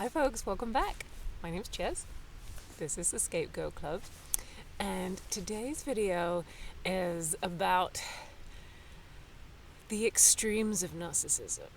Hi folks, welcome back. My name's Ches. This is the Scapegoat Club. And today's video is about the extremes of narcissism.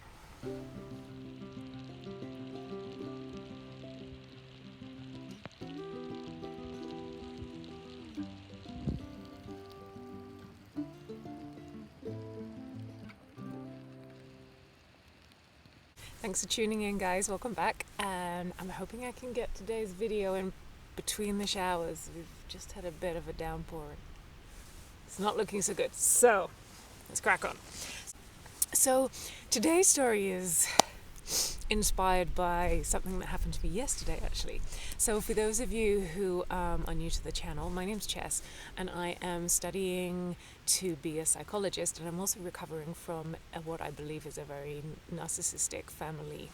Thanks for tuning in, guys. Welcome back. And I'm hoping I can get today's video in between the showers. We've just had a bit of a downpour. It's not looking so good. So let's crack on. So today's story is inspired by something that happened to me yesterday, actually. So for those of you who are new to the channel, my name's Ches, and I am studying to be a psychologist, and I'm also recovering from what I believe is a very narcissistic family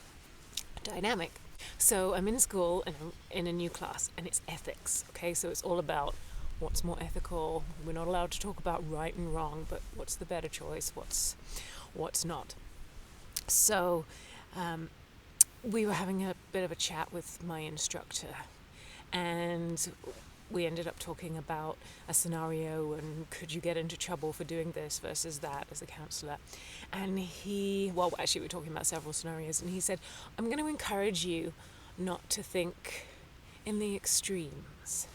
dynamic. So I'm in school and I'm in a new class, and it's ethics, okay? So it's all about what's more ethical. We're not allowed to talk about right and wrong, but what's the better choice, what's not. So we were having a bit of a chat with my instructor, and we ended up talking about a scenario and could you get into trouble for doing this versus that as a counsellor. And we were talking about several scenarios, and he said, I'm going to encourage you not to think in the extremes.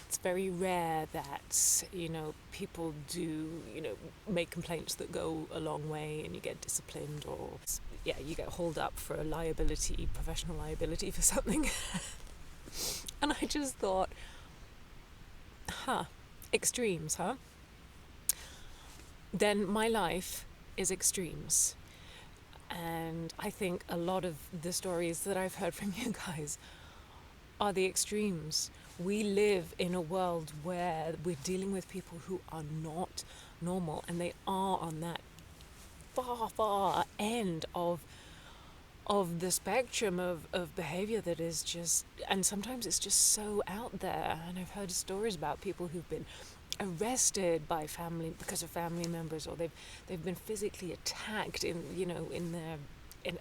It's very rare that, people do, make complaints that go a long way and you get disciplined or, you get hauled up for a liability, professional liability for something. And I just thought, extremes, huh? Then my life is extremes. And I think a lot of the stories that I've heard from you guys are the extremes. We live in a world where we're dealing with people who are not normal, and they are on that far end of the spectrum of behavior that is just, and sometimes it's just so out there. And I've heard stories about people who've been arrested by family because of family members, or they've been physically attacked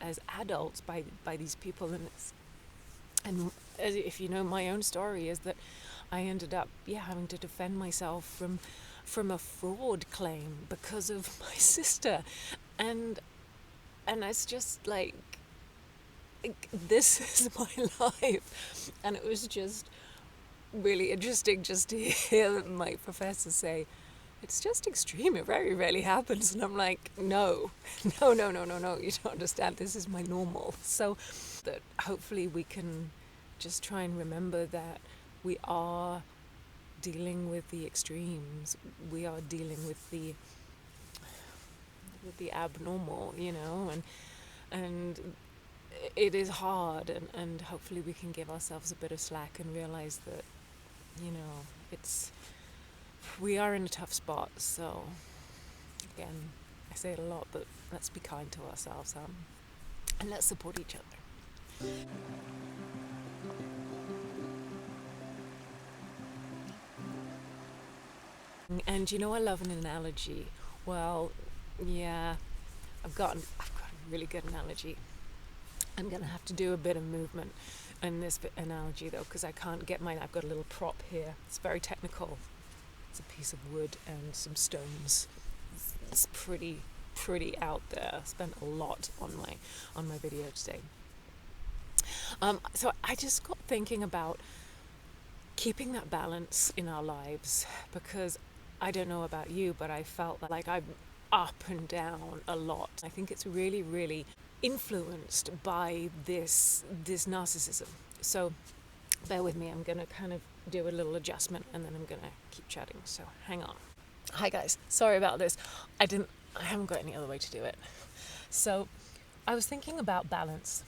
as adults by these people. And if you know, my own story is that I ended up having to defend myself from a fraud claim because of my sister, and it's just like, this is my life. And it was just really interesting just to hear my professor say, it's just extreme, it very rarely happens. And I'm like, no, you don't understand, this is my normal. So that hopefully we can just try and remember that we are dealing with the extremes. We are dealing with the abnormal, and it is hard, and hopefully we can give ourselves a bit of slack and realize that, we are in a tough spot. So again, I say it a lot, but let's be kind to ourselves, and let's support each other. And I love an analogy. Well, I've got a really good analogy. I'm going to have to do a bit of movement in this analogy, though, because I can't get mine. I've got a little prop here. It's very technical. It's a piece of wood and some stones. It's pretty out there. I spent a lot on my video today. So I just got thinking about keeping that balance in our lives, because I don't know about you, but I felt like I'm up and down a lot. I think it's really, really influenced by this narcissism. So bear with me, I'm going to kind of do a little adjustment and then I'm going to keep chatting. So hang on. Hi guys, sorry about this. I haven't got any other way to do it. So I was thinking about balance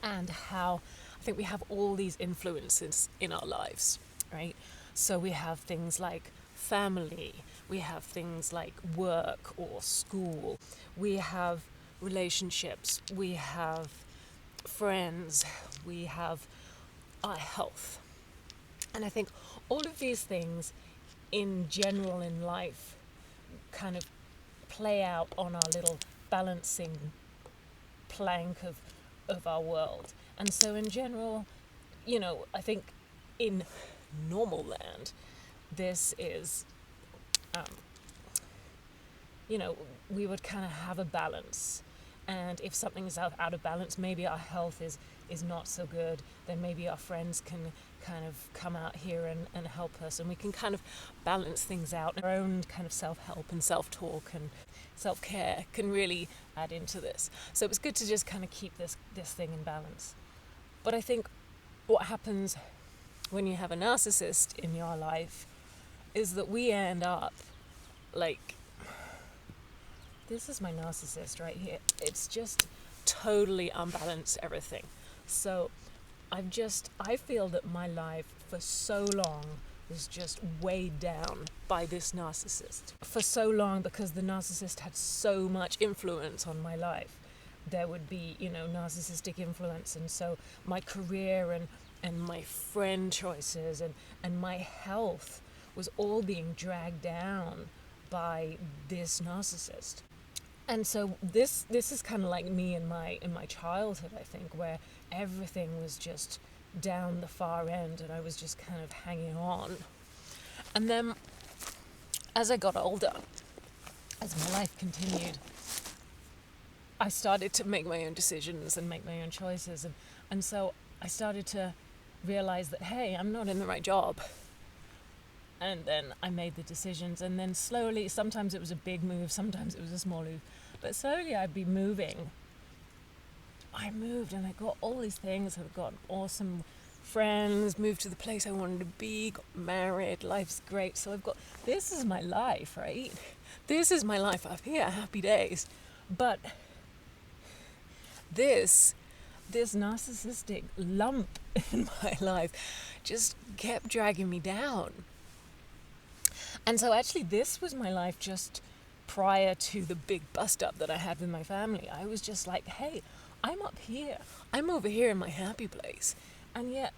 and how I think we have all these influences in our lives, right? So we have things like family, we have things like work or school, we have relationships, we have friends, we have our health. And I think all of these things in general in life kind of play out on our little balancing plank of of our world. And so in general, I think in normal land, this is, um, we would kind of have a balance. And if something is out of balance, maybe our health is not so good, then maybe our friends can kind of come out here and help us, and we can kind of balance things out. Our own kind of self-help and self-talk and self-care can really add into this. So it's good to just kind of keep this thing in balance. But I think what happens when you have a narcissist in your life is that we end up like, this is my narcissist right here. It's just totally unbalanced everything. So I feel that my life for so long was just weighed down by this narcissist. For so long, because the narcissist had so much influence on my life. There would be, narcissistic influence, and so my career and my friend choices and my health was all being dragged down by this narcissist. And so this is kind of like me in my childhood, I think, where everything was just down the far end and I was just kind of hanging on. And then as I got older, as my life continued, I started to make my own decisions and make my own choices. And so I started to realize that, hey, I'm not in the right job. And then I made the decisions, and then slowly, sometimes it was a big move, sometimes it was a small move, but slowly I'd be moving. I moved and I got all these things. I've got awesome friends, moved to the place I wanted to be, got married, life's great. So this is my life, right? This is my life up here, happy days. But this narcissistic lump in my life just kept dragging me down. And so actually this was my life just prior to the big bust up that I had with my family. I was just like, hey, I'm up here. I'm over here in my happy place. And yet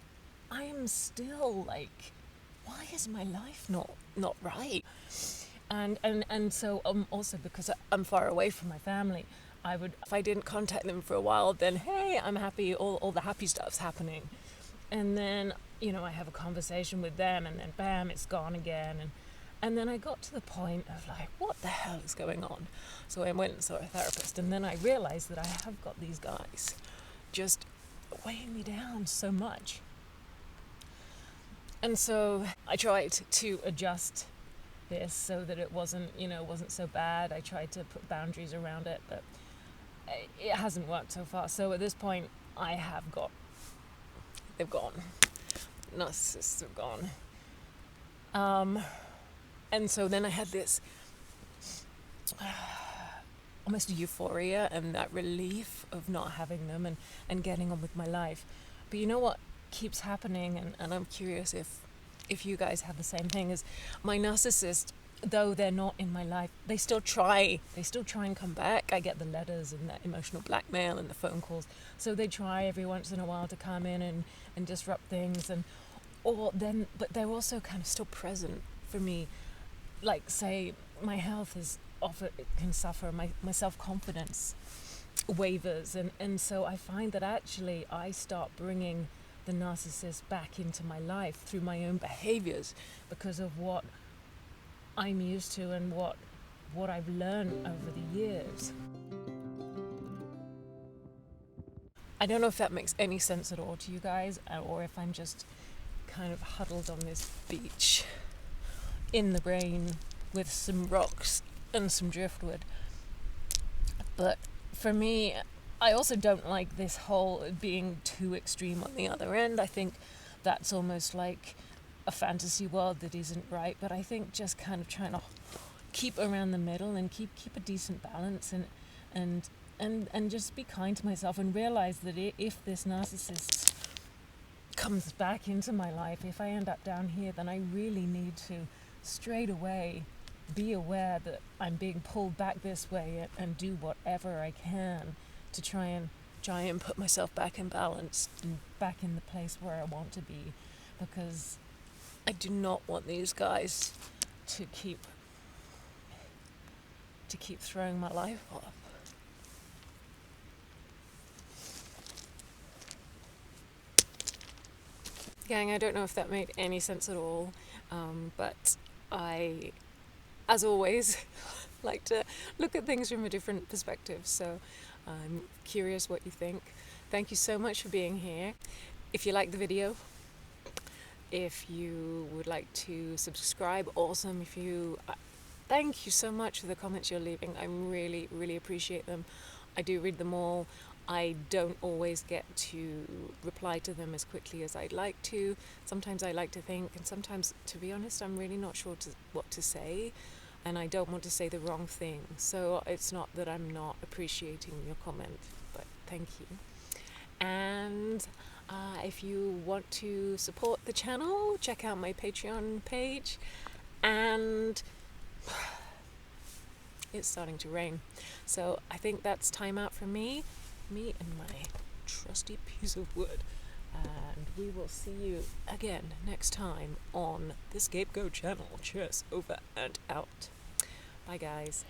I am still like, why is my life not right? And so also because I'm far away from my family, if I didn't contact them for a while, then hey, I'm happy, all the happy stuff's happening. And then, I have a conversation with them, and then bam, it's gone again. And then I got to the point of like, what the hell is going on? So I went and saw a therapist, and then I realized that I have got these guys just weighing me down so much. And so I tried to adjust this so that it wasn't so bad. I tried to put boundaries around it, but it hasn't worked so far. So at this point, they've gone. Narcissists have gone. And so then I had this almost euphoria and that relief of not having them and getting on with my life. But you know what keeps happening, and I'm curious if you guys have the same thing, is my narcissist, though they're not in my life, they still try and come back. I get the letters and the emotional blackmail and the phone calls. So they try every once in a while to come in and disrupt things, but they're also kind of still present for me. Like, say, my health can suffer, my self-confidence wavers, and so I find that actually I start bringing the narcissist back into my life through my own behaviors because of what I'm used to and what I've learned over the years. I don't know if that makes any sense at all to you guys, or if I'm just kind of huddled on this beach in the rain with some rocks and some driftwood. But for me, I also don't like this whole being too extreme on the other end. I think that's almost like a fantasy world that isn't right, but I think just kind of trying to keep around the middle and keep a decent balance and just be kind to myself and realize that if this narcissist comes back into my life, if I end up down here, then I really need to straight away be aware that I'm being pulled back this way and do whatever I can to try and put myself back in balance and back in the place where I want to be, because I do not want these guys to keep throwing my life off. Gang, I don't know if that made any sense at all, but I, as always, like to look at things from a different perspective, so I'm curious what you think. Thank you so much for being here. If you like the video, if you would like to subscribe, awesome. If you thank you so much for the comments you're leaving. I really, really appreciate them. I do read them all. I don't always get to reply to them as quickly as I'd like to. Sometimes I like to think, and sometimes, to be honest, I'm really not sure what to say, and I don't want to say the wrong thing. So it's not that I'm not appreciating your comment, but thank you. And if you want to support the channel, check out my Patreon page. And it's starting to rain, so I think that's time out for me and my trusty piece of wood, and we will see you again next time on the Scapegoat channel. Cheers, over and out. Bye guys.